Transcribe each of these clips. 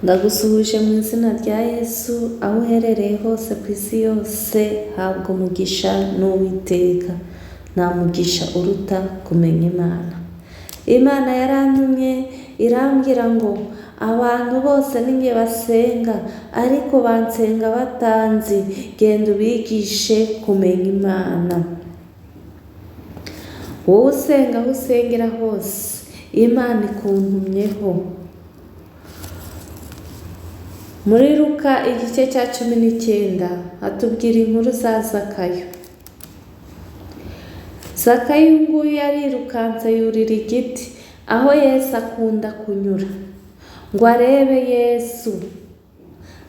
Ndagusuhuje mu izina rya Yesu, aho uherereye hose ku isi yose, habwa umugisha n'Uwiteka. Nta mugisha uruta kumenya Imana. Imana yarantumye irambwira ngo abantu bose ninjye basenga, ariko bansenga batanzi, genda ubigishe kumenya Imana. Wowe usenga aho usengera hose, Imana ikuntumyeho. Muri Luka igice cya 19 hatubwira inkuru za Zakayo. Zakayo nguyu yarirukanse yurira igiti aho Yesu akunda kunyura ngo arebe Yesu.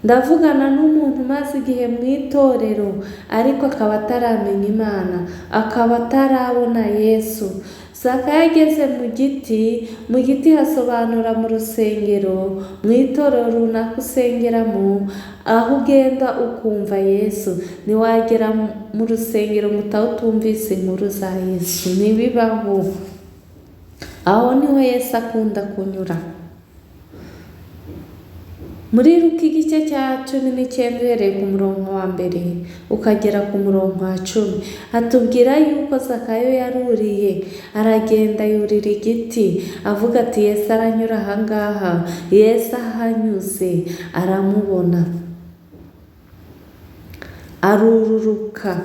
Ndavugana n'umuntu umaze igihe mu itorero ariko akaba ataramenya Imana, akaba atarabona Yesu. Zakayo ageze mu giti hasobanura mu rusengero, mu itorero runaka usengeramo, aho ugenda ukumva Yesu. Ntiwagera mu rusengero ngo utumvise inkuru za Yesu, ntibibaho. Aho niho Yesu akunda kunyura. Muri Luka igice cya 19 uhereye ku murongo wa 1 ukagera ku murongo wa 10 hatubwira yuko Zakayo yaruriye, aragenda yurira igiti avuga ati Yesu aranyura ahangaha. Yesu ahanyuze aramubona, arururuka.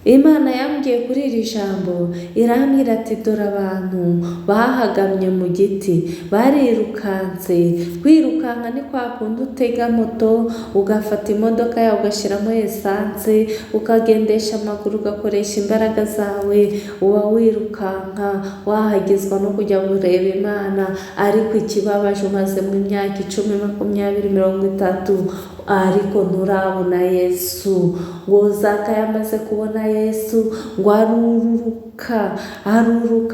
Imana yambwiye kuri iri jambo irambwira ati dore abantu bahagamye mu giti barirukanse. Kwirukanka ni kwa kundi utega moto ugafata imodoka yawe ugashyiramo esanse ukagendesha amaguru ugakoresha imbaraga zawe, uba wirukanka wahagizwa no kujya kureba Imana. Ariko ikibabaje umaze mu myaka 10, 20, 30 ariko nturabona Yesu. Ngo Zakayo amaze kubona Yesu ngo arururuka,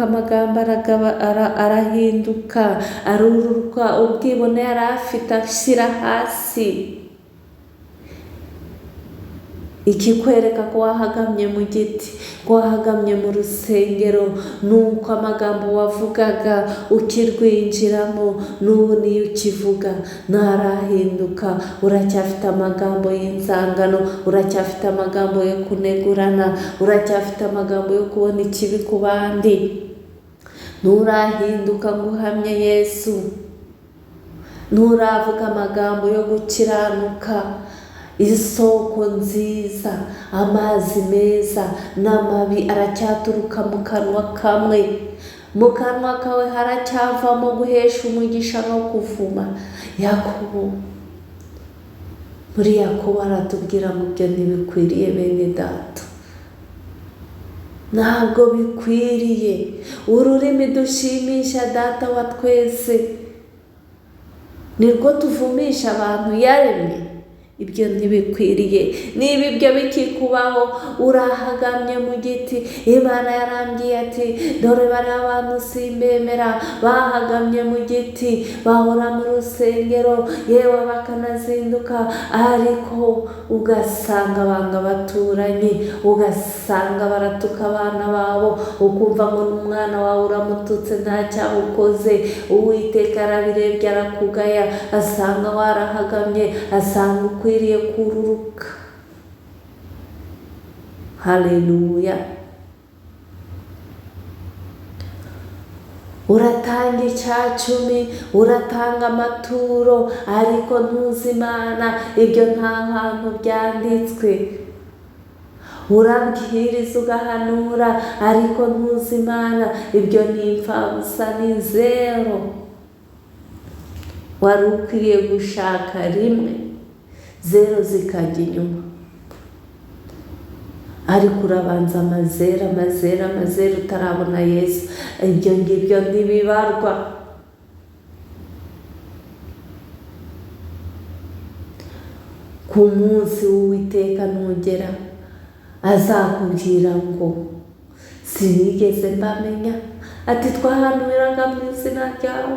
amagambo arahinduka, arururuka, ubwibone yari afite ashyira hasi. Ikikwereka ko wahagamye mu giti, ko wahagamye mu rusengero, nuko amagambo wavugaga ukirwinjiramo n'ubu niyo ukivuga ntarahinduka. Uracyafite amagambo y'inzangano, uracyafite amagambo yo kunegurana, uracyafite amagambo yo kubona ikibi ku bandi. Nturahinduka ngo uhamye Yesu, nturavuga amagambo yo gukiranuka. Isoko nziza, amazi meza n'amabi aracyaturuka mu kanwa kamwe. Mu kanwa kawe haracyavamo guhesha umugisha no kuvuma. Yakobo, muri Yakobo aratubwira ngo ibyo ntibikwiriye bene data, ntabwo bikwiriye. Ururimi dushimisha data wa twese, nirwo tuvumisha abantu yaremye. Ibyo ntibikwiriye. Niba ibyo bikikubaho urahagamye mu giti, Imana yarambwiye ati dore bari abantu simbemera, bahagamye mu giti, bahora mu rusengero, yewe bakanazinduka, ariko ugasanga banga baturanye, ugasanga baratuka abana babo, ukumva ngo n'umwana wawe uramututse nta cyaha ukoze. Uwiteka arabirebye arakugaya, asanga warahagamye, asanga ukwiriye kururuka. Haleluya. Uratanga icya 10, uratanga amaturo, ariko ntuzi Imana. Ibyo nta hantu byanditswe. Urabwiriza ugahanura, ariko ntuzi Imana. Ibyo ni impfabusa, ni zero. Wari ukwiriye gushaka rimwe, zero zikajya inyuma. Ariko urabanza amazero utarabona Yesu. Ibyo ngibyo ntibibarwa. Ku munsi w'Uwiteka nugera, azakubwira ngo sinigeze mbamenya. Ati twahanuriraga mu izina ryawe,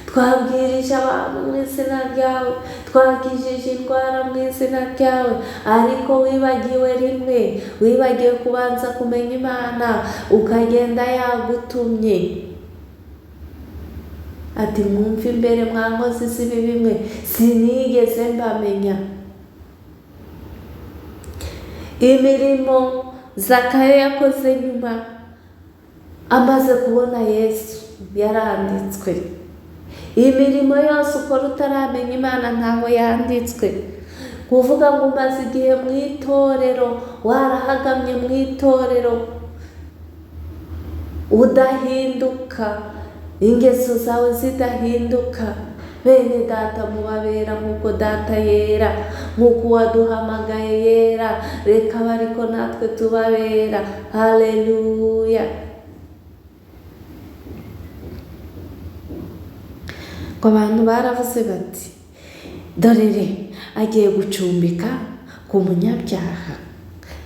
twabwirije abantu mu izina ryawe, twakijije indwara mu izina ryawe, ariko wibagiwe rimwe, wibagiwe kubanza kumenya Imana, ukagenda yagutumye. ati mwumve imbere mwa nkozi z'ibibi mwe, sinigeze mbamenya. Imirimo Zakayo yakoze nyuma amaze kubona Yesu yaranditswe. Imirimo yose ukora utaramenya Imana ntaho yanditswe. Kuvuga ngo umaze igihe mu itorero, warahagamye mu itorero udahinduka, ingeso zawe zidahinduka, bene data mubabera nk'uko data yera, nk'uko uwaduhamagaye yera, reka bariko natwe tubabera. Haleluya. Ko abantu baravuze bati dorere agiye gucumbika ku munyabyaha.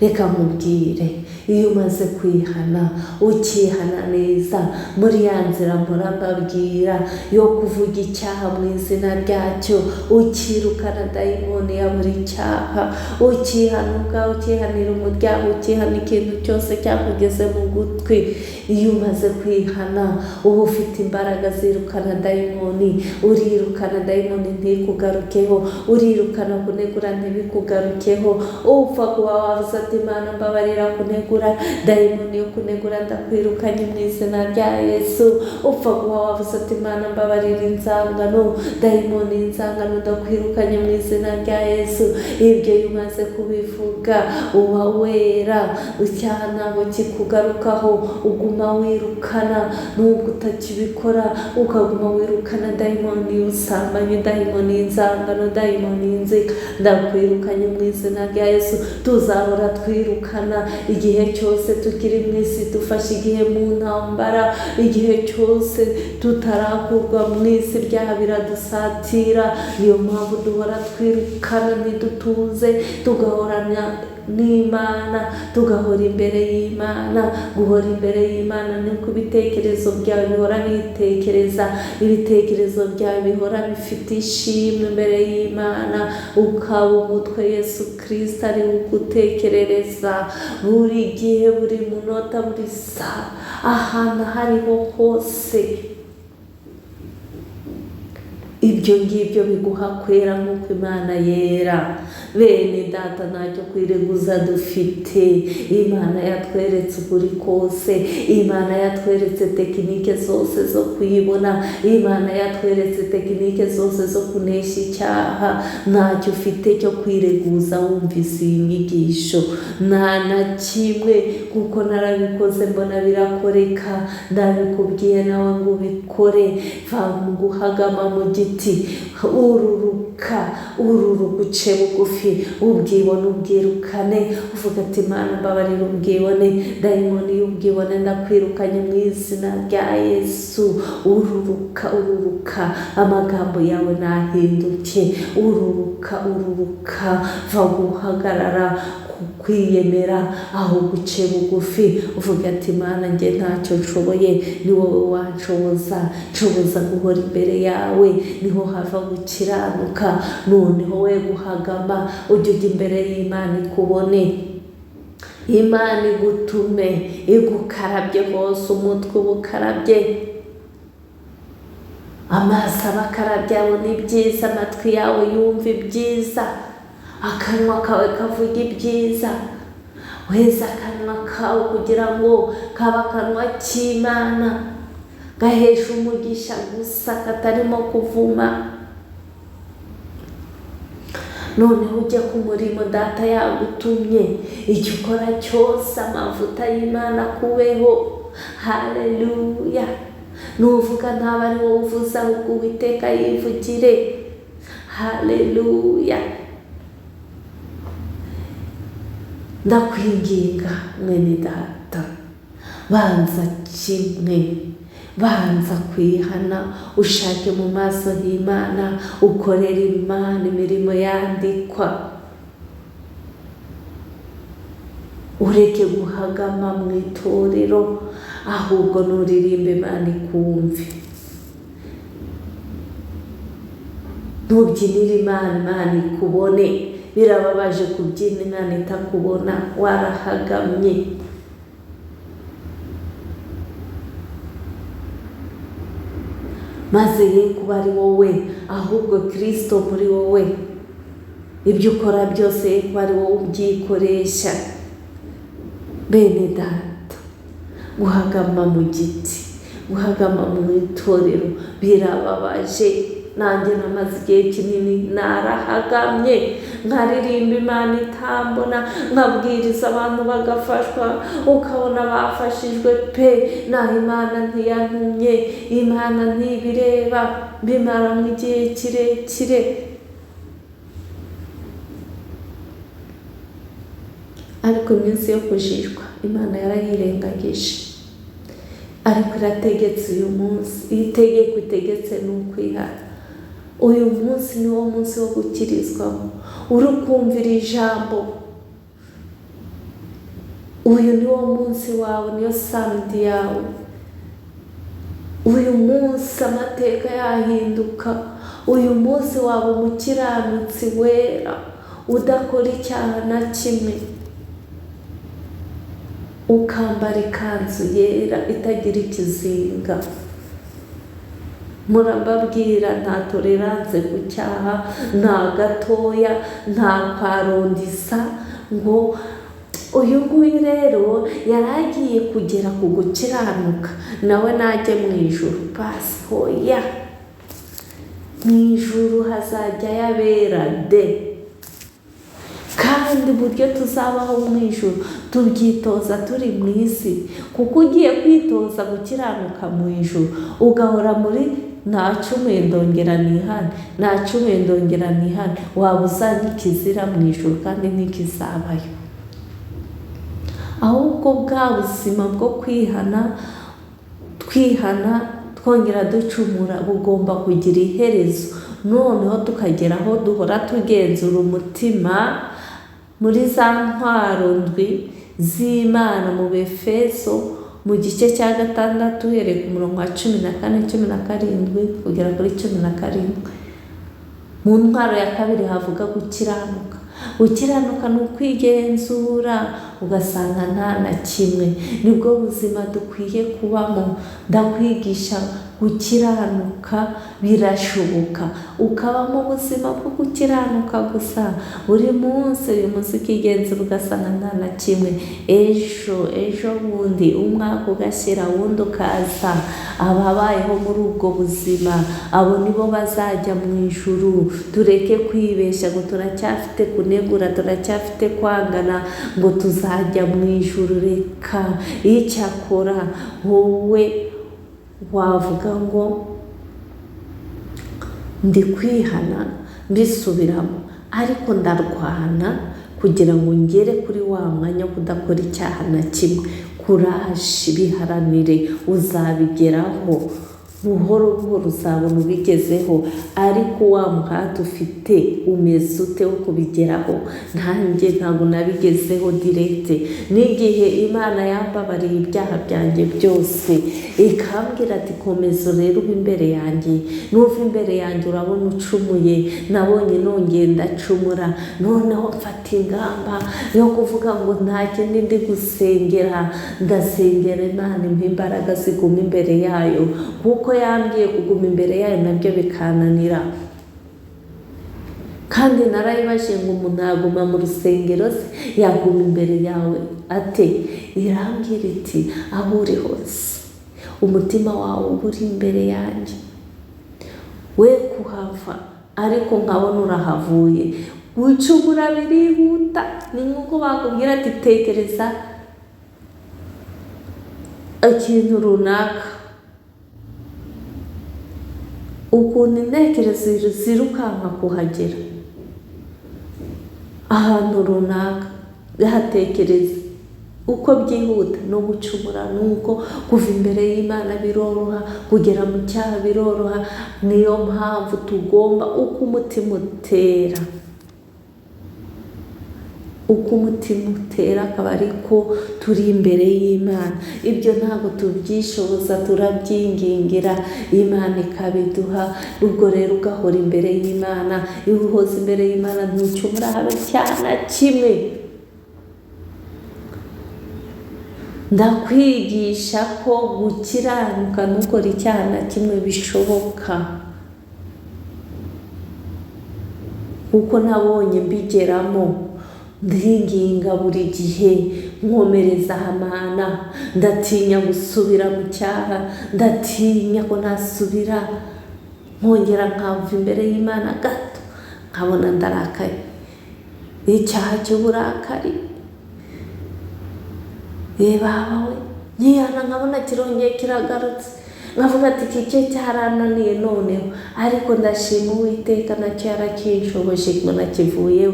Reka mubwire, iyo umaze kwihana, ukihana neza muri ya nzira mbabwira yo kuvuga icyaha mu izina ryacyo, ukirukana dayimoni ya buri cyaha, ukihanuka, ukihanira umuryango, ukihana ikintu cyose cyakugeze mu gutwi. Iyo umaze kwihana uba ufite imbaraga zirukana dayimoni, urirukana dayimoni ntikugarukeho, urirukana kunegura ntibikugarukeho. Upfa kuba wavuze ati Imana mbabarira kunegura, dayimoni yo kunegura ndakwirukanye mu izina rya Yesu. Upfa kuba wavuze ati Imana mbabarira inzangano, dayimoni y'inzangano ndakwirukanye mu izina rya Yesu. Ibyo iyo umaze kubivuga uba wera, icyaha ntabwo kikugarukaho, uguma wirukana. Nubwo utakibikora ukaguma wirukana dayimoni y'ubusambanyi, dayimoni y'inzangano, dayimoni y'inzika, ndakwirukanye mu izina rya Yesu. Tuzahora twirukana igihe cyose tukiri mu isi, dufashe igihe mu ntambara, igihe cyose tutarakurwa mu isi ibyaha biradusatira. Niyo mpamvu duhora twirukana ntidutuze, tugahorana n'Imana, tugahora imbere y'Imana. Guhora imbere y'Imana ni uko ibitekerezo byawe bihora bitekereza, ibitekerezo byawe bihora bifite ishimwe imbere y'Imana, ukaba umutwe Yesu Kristo ari ugutekerereza buri gihe, buri munota, buri saa, ahantu hariho hose. Ibyo ngibyo biguha kwera nk'uko Imana yera. Bene data ntacyo kwireguza dufite. Imana yatweretse ukuri kose, Imana yatweretse tekinike zose zo kuyibona, Imana yatweretse tekinike zose zo kunesha icyaha. Ntacyo ufite cyo kwireguza wumvise iyi nyigisho, nta na kimwe, kuko narabikoze mbona birakoreka. Ndabikubwiye nawe ngo ubikore. Va mu guhagama mu giti, ururuka uce bugufi, ubwibone ubwirukane, uvuga ati Imana mbabarira ubwibone, dayimoni y'ubwibone ndakwirukanye mu izina rya Yesu. Ururuka, amagambo yawe nahinduke. Ururuka, va guhagarara kwiyemera aho guce bugufi, uvuga ati Imana njye ntacyo nshoboye, ni wowe wanshoboza. Nshoboza guhora imbere yawe, niho hava gukiranuka. Noneho we guhagama, ujye imbere y'Imana ikubone, Imana igutume, igukarabye hose, umutwe ubukarabye, amaso abakarabye abona ibyiza, amatwi yawe yumva ibyiza, akanwa kawe kavuga ibyiza. Weza akanwa kawe kugira ngo kaba akanwa k'Imana, gahesha umugisha gusa, katarimo kuvuma. Noneho ujya ku murimo data yagutumye, icyo ukora cyose amavuta y'Imana kubeho. Haleluya. Nuvuga ntaba ari wowe uvuze, ahubwo Uwiteka yivugire. Haleluya. Ndakwinginga mwene data, banza kimwe, banza kwihana, ushake mu maso y'Imana, ukorere Imana imirimo yandikwa. Ureke guhagama mu itorero, ahubwo nuririmbe Imana ikumve. Ntubyinire Imana, Imana ikubone. Birababaje kubyina Imana itakubona warahagamye. maze ye kuba ari wowe ahubwo Kristo muri wowe. Ibyo ukora byose ye kuba ari wowe ubyikoresha. Bene data, guhagama mu giti, guhagama mu itorero birababaje. Nanjye namaze igihe kinini narahagamye, nkaririmba Imana itambona, nkabwiriza abantu bagafashwa, ukabona bafashijwe pe, naho Imana ntiyantumye, Imana ntibireba, bimaramo igihe kirekire. Ariko iminsi yo kujijwa Imana yarayirengagije, ariko irategetse uyu munsi. Itegeko itegetse ni ukwihana. Uyu munsi ni wo munsi wo gukirizwamo, uri kumvira ijambo. Uyu ni wo munsi wawe, niyo samedi yawe. Uyu munsi amateka yahinduka. Uyu munsi waba umukiranutsi wera, udakora icyaha na kimwe, ukambara ikanzu yera itagira ikizinga. Murababwira nta tolerance ku cyaha, nta gatoya, nta kwarondisa, ngo uyu nguyu rero yaragiye kugera ku gukiranuka nawe najye mu ijuru. Basi hoya, mu ijuru hazajya yabera de. Kandi buryo tuzabaho mu ijuru tubyitoza turi mu isi, kuko ugiye kwitoza gukiranuka mu ijuru ugahora muri nacumuye ndongera nihane, nacumuye ndongera nihane, waba uzanye ikizira mu ijuru kandi ntikizabayo. Ahubwo bwa buzima bwo twihana twongera ducumura bugomba kugira iherezo. Noneho tukagera aho duhora tugenzura umutima muri za ntwaro ndwi z'Imana mu Befeso mu gice cya 6 uhereye ku murongo wa 14, 17 kugera kuri 17. Mu ntwaro ya kabiri havuga gukiranuka. Gukiranuka ni ukwigenzura ugasanga nta na kimwe. Nibwo buzima dukwiye kubamo. Ndakwigisha gukiranuka birashoboka, ukabamo ubuzima bwo gukiranuka gusa buri munsi. Uyu munsi ukigenzura ugasanga nta na kimwe, ejo bundi umwaka ugashyira wundi ukaza. Ababayeho muri ubwo buzima abo nibo bazajya mu ijuru. Tureke kwibeshya ngo turacyafite kunegura, turacyafite kwangana ngo tuzajya mu ijuru. Reka, icyakora wowe wavuga ngo ndi kwihana mbisubiramo, ariko ndarwana kugira ngo ngere kuri wa mwanya wo kudakora icyaha na kimwe. Kuraje, biharanire, uzabigeraho. Buhoro buhoro uzabona ubigezeho. Ariko wa muhate ufite umeze ute wo kubigeraho? Nanjye ntabwo nabigezeho direct. N'igihe Imana yambabariye ibyaha byanjye byose ikambwira ati komeza rero ube imbere yanjye, nuva imbere yanjye urabona ucumuye. Nabonye nongeye ndacumura, noneho mfata ingamba yo kuvuga ngo nta kindi ndi gusengera, ndasengera Imana impa imbaraga ziguma imbere yayo, kuko yambwiye kuguma imbere yayo nabyo bikananira. Kandi narayibaje ngo umuntu yaguma mu rusengero se yaguma imbere yawe ate? Irambwira iti aho uri hose umutima wawe uba uri imbere yanjye, we kuhava ariko nkabona urahavuye. Gucumura birihuta. Ni nk'uko bakubwira ati tekereza ikintu runaka, ukuntu intekerezo zirukanka kuhagera ahantu runaka. Hatekereza uko byihuta. No gucumura nuko, kuva imbere y'Imana biroroha, kugera mu cyaha biroroha. Niyo mpamvu tugomba uko umutima utera, uko umutima utera akaba ariko turi imbere y'Imana. Ibyo ntabwo tubyishoboza, turabyingingira Imana ikabiduha. Ubwo rero ugahora imbere y'Imana. Iyo uhoze imbere y'Imana ntucumura habe cyane kimwe. ndakwigisha ko gukiranuka ntukore icyaha na kimwe bishoboka, kuko nabonye mbigeramo. Ndinginga buri gihe, nkomereza Hamana, ndatinya gusubira mu cyaha, ndatinya ko nasubira, nkongera nkava imbere y'Imana gato nkabona ndarakaye. Icyaha cy'uburakari, baba we nkihana nkabona kirongeye kiragarutse, nkavuga ati iki cyo cyarananiye noneho, ariko ndashima Uwiteka nacyo yarakinshoboje ngo nakivuyeho.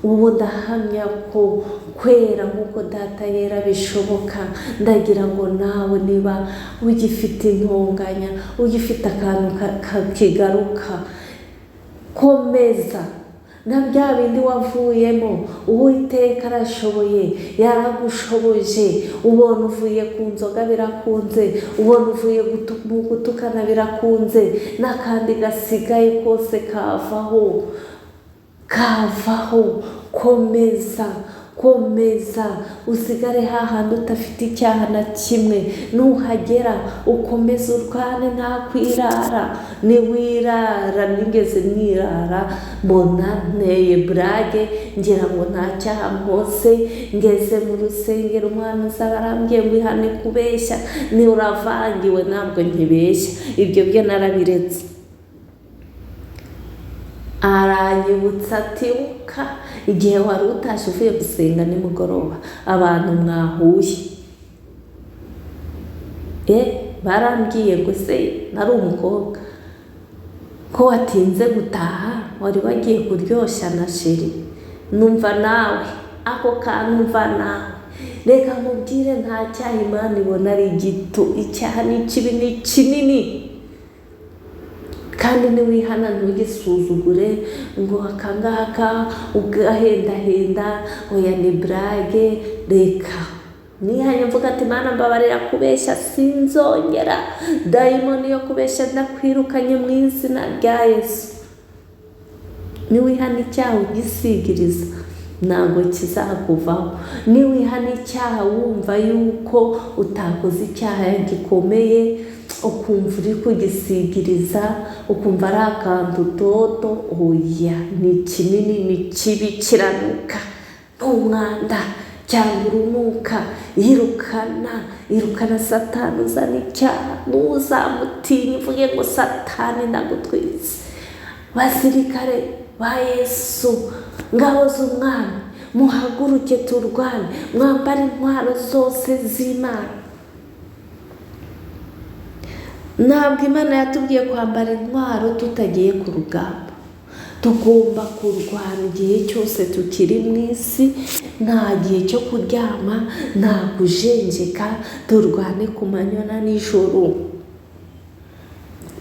Ubu ndahamya ko kwera nk'uko Data yera bishoboka. Ndagira ngo nawe niba ugifite intonganya, ugifite akantu kakigaruka, komeza na bya bindi wavuyemo. Uwiteka arashoboye, yaragushoboje. Ubona uvuye ku nzoga birakunze, ubona uvuye mu gutukana birakunze, n'akandi gasigaye kose kavaho. Komeza usigare hahandi udafite icyaha na kimwe. Nuhagera ukomeze urwane, nta kwirara. Niwirara, nigeze nirara mbona nteye burage ngira ngo nta cyaha nkose, ngeze mu rusengero umwana usaba arambwiye ngo ihane kubeshya, ni uravangiwe ntabwo nkibeshya. Ibyo byo narabiretse. Aranyibutsa ati uka igihe wari utashye uvuye gusenga nimugoroba, abantu mwahuye, barambwiye ngo se nari umukobwa ko watinze gutaha, wari wagiye kuryoshya na sheri. Numva nawe ako kanumva nawe, reka nkubwire nta cyaha Imana ibona ari gito. Icyaha ni kibi, ni kinini, kandi niwihana ntugisuzugure ngo akangaka ugahendahenda, oya ni burage. Reka nihanye mvuga ati Mana mbabarira kubeshya, sinzongera. Dayimoni yo kubeshya ndakwirukanye mu izina rya Yesu. Niwihana icyaha ugisigiriza ntabwo kizakuvaho. Niwihana icyaha wumva yuko utakoze icyaha gikomeye, ukumva uri kugisigiriza, ukumva ari akantu toto, oya ni kinini, ni kibi, kiranuka, n'umwanda cyangwa urunuka. Irukana Satani uzana icyaha. Ntuzamutinya uvuge ngo Satani ndagutwitse. Basirikare ba Yesu, ngabo z'Umwami, muhaguruke turwane, mwambare intwaro zose z'Imana. Ntabwo Imana yatubwiye kwambara intwaro tutagiye ku rugamba. Tugomba kurwana igihe cyose tukiri mu isi, nta gihe cyo kuryama, nta kujenjeka. Turwane ku manywa na nijoro,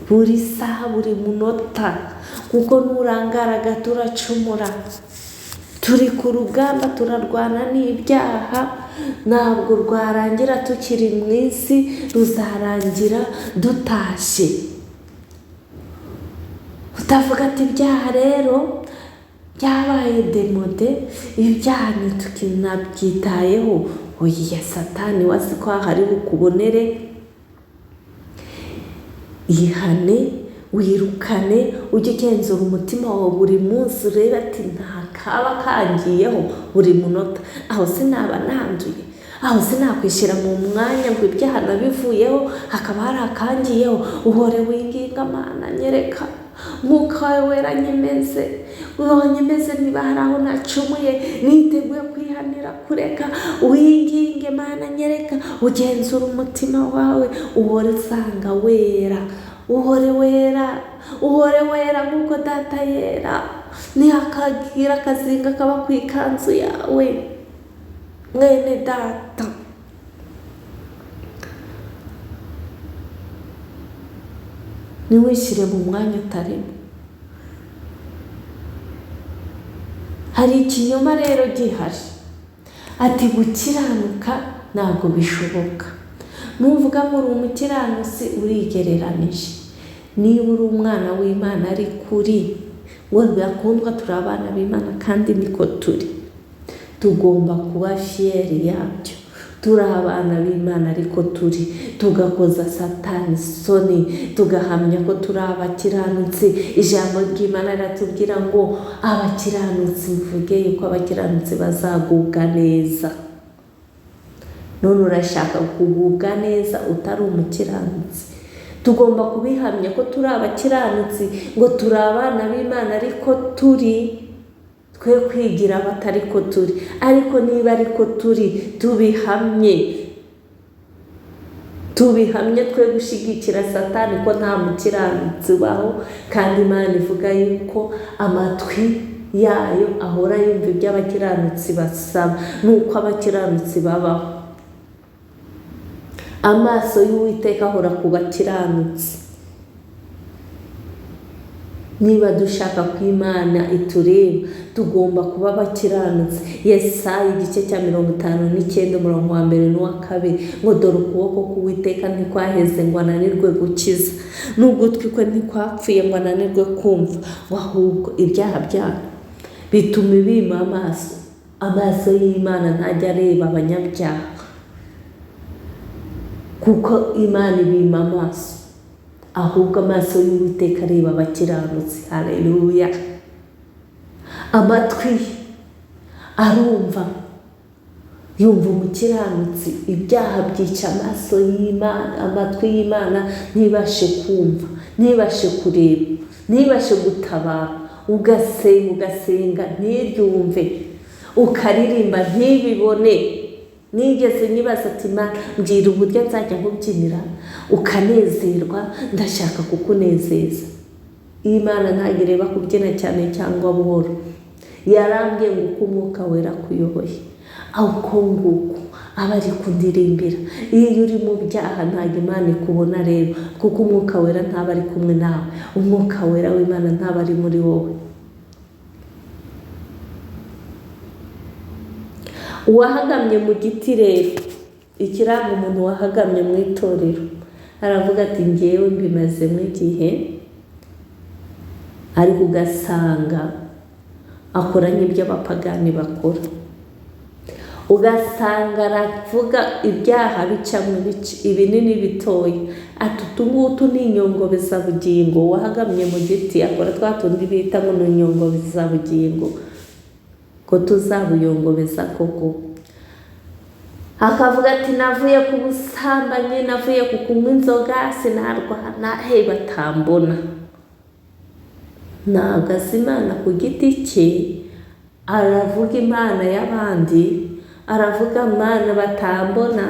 buri saha, buri munota, kuko nurangaraga turacumura. Turi ku rugamba, turarwana n'ibyaha. Ntabwo rwarangira tukiri mu isi, ruzarangira dutashye. Utavuga ati ibyaha rero byabaye demode, ibyaha ntitunabyitayeho. Oya, Satani wazi ko hari bukubonere. Ihane, wirukane, ujye ugenzura umutima wawe buri munsi, urebe ati nta kaba kangiyeho buri munota. Aho sinaba nanduye, aho sinakwishyira mu mwanya ngo ibyaha nabivuyeho hakaba hari akangiyeho. Uhore winginga, Mana nyereka, Mwuka wawe wera nyemeze, wanyemeze niba hari aho nacumuye, niteguye kwihanira kureka. Winginge Mana nyereka, ugenzura umutima wawe, uhore usanga wera, uhore wera nk'uko Data yera. Ntihakagira akazinga kaba ku ikanzu yawe, mwene Data. Ntiwishyire mu mwanya utarimo. Hari ikinyoma rero gihari, ati gukiranuka ntabwo bishoboka. Nuvuga ngo uri umukiranutsi urigereranije. Niba uri umwana w'Imana ari kuri, ngo birakundwa turi abana b'Imana kandi niko turi. Tugomba kuba fiyeri yabyo, turi abana b'Imana ariko tugakoza Satani isoni, tugahamya ko turi abakiranutsi. Ijambo ry'Imana riratubwira ngo abakiranutsi, mvuge yuko abakiranutsi bazagubwa neza. None urashaka kugubwa neza utari umukiranutsi? Tugomba kubihamya ko turi abakiranutsi, ngo turi abana b'Imana ariko twe kwigira abatari ko turi. Ariko niba ariko turi, tubihamye twe gushyigikira Satani ko nta mukiranutsi ubaho. Kandi Imana ivuga yuko amatwi yayo ahora yumva ibyo abakiranutsi basaba, nuko abakiranutsi babaho. Amaso y'Uwiteka ahora ku bakiranutsi. Niba dushaka ko Imana itureba, tugomba kuba abakiranutsi. Yesaya igice cya 59 umurongo wa 1 n'uwa 2, ngo dore ukuboko k'Uwiteka ntikwaheze ngo ananirwe gukiza, n'ugutwi kwe ntikwapfuye ngo ananirwe kumva, ahubwo ibyaha byabo bituma ibima amaso y'Imana ntajya areba abanyabyaha, kuko Imana ibima amaso, ahubwo amaso y'Uwiteka areba abakiranutsi. Haleluya. Amatwi arumva, yumva umukiranutsi. Ibyaha byica amaso y'Imana, amatwi y'Imana ntibashe kumva, ntibashe kureba, ntibashe gutabara. Ugasenga ntiryumve, ukaririmba ntibibone. Nigeze nibaza ati Imana, mbwira uburyo nzajya nkubyinira ukanezerwa, ndashaka kukunezeza. Imana ntabwo ireba kubyina cyane cyangwa buhoro. Yarambwiye ngo uko Umwuka Wera akuyoboye, uko nguko aba ari kundirimbira. Iyo uri mu byaha ntabwo Imana ikubona rero, kuko Umwuka Wera ntaba ari kumwe nawe. Umwuka Wera w'Imana ntaba ari muri wowe. Uwahagamye mu giti rero, ikiranga umuntu wahagamye mu itorero, aravuga ati njyewe mbimazemo igihe, ariko ugasanga akora nk'ibyo abapagani bakora. Ugasanga aravuga ibyaha bica mu bice, ibinini bitoya. Ati utu ngutu ni inyongobezabugingo. Uwahagamye mu giti akora twa tundi bita ngo ni inyongobezabugingo, ko tuzabuyongobeza koko. Akavuga ati navuye ku busambanyi, navuye ku kunywa inzoga, sinarwana, batambona. Ntabwo azi Imana ku giti cye, aravuga Imana y'abandi, aravuga Imana batambona,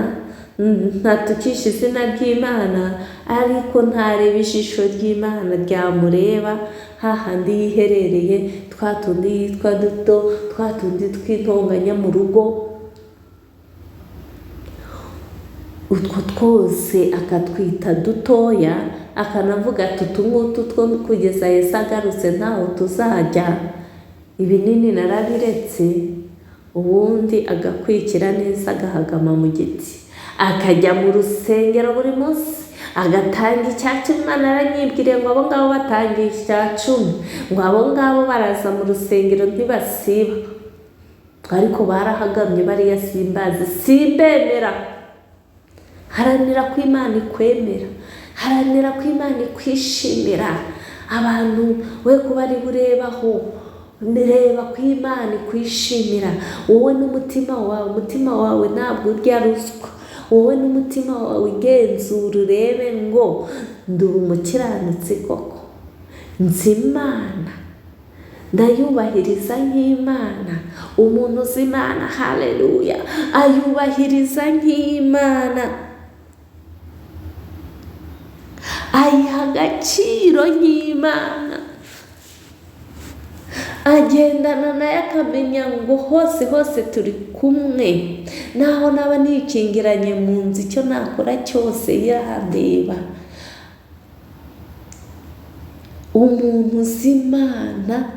ntatukisha izina ry'Imana, ariko ntareba ijisho ry'Imana ryamureba hahandi yiherereye, twa tundi yitwa duto, twa tundi tw'intonganya mu rugo. Utwo twose akatwita dutoya, akanavuga ati utu ngutu two kugeza Yesu agarutse ntaho tuzajya. Ibinini narabiretse. Ubundi agakwikira neza, agahagama mu giti, akajya mu rusengero buri munsi, agatanga icya 10. Imana yaranyibwiriye ngo abo ngabo batangiye icya 10, ngo abo ngabo baraza mu rusengero ntibasiba. Ariko barahagamye, bariya simbazi, simbemera. Haranira ko Imana ikwemera, haranira ko Imana ikwishimira. Abantu we kuba ari burebaho, reba ko Imana ikwishimira. Wowe n'umutima wawe, umutima wawe ntabwo urya ruswa. Wowe n'umutima wawe igenzura, urebe ngo ndi umukiranutsi koko, nzi Imana, ndayubahiriza nk'Imana. Umuntu uzi Imana, haleluya, ayubahiriza nk'Imana, ayiha agaciro nk'Imana, agendana nayo, akamenya ngo hose turi kumwe. Naho naba nikingiranye mu nzu, icyo nakora cyose irandeba. Umuntu uzi Imana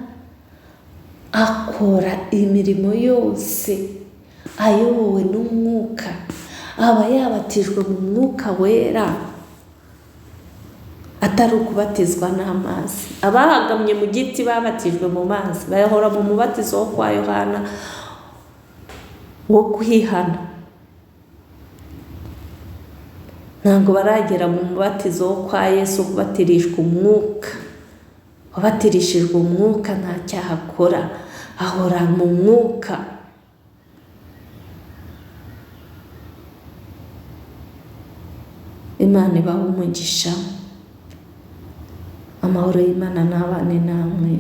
akora imirimo yose ayobowe n'Umwuka, aba yabatijwe mu Mwuka Wera, atari ukubatizwa n'amazi. Abahagamye mu giti babatijwe mu mazi, bayahora mu mubatizo wo kwa Yohana wo kwihana. ntabwo baragera mu mubatizo wo kwa Yesu kubatirishwa umwuka. Wabatirishijwe umwuka nta cyaha akora, ahora mu mwuka. Imana ibahe umugisha, amahoro y'Imana n'abane namwe.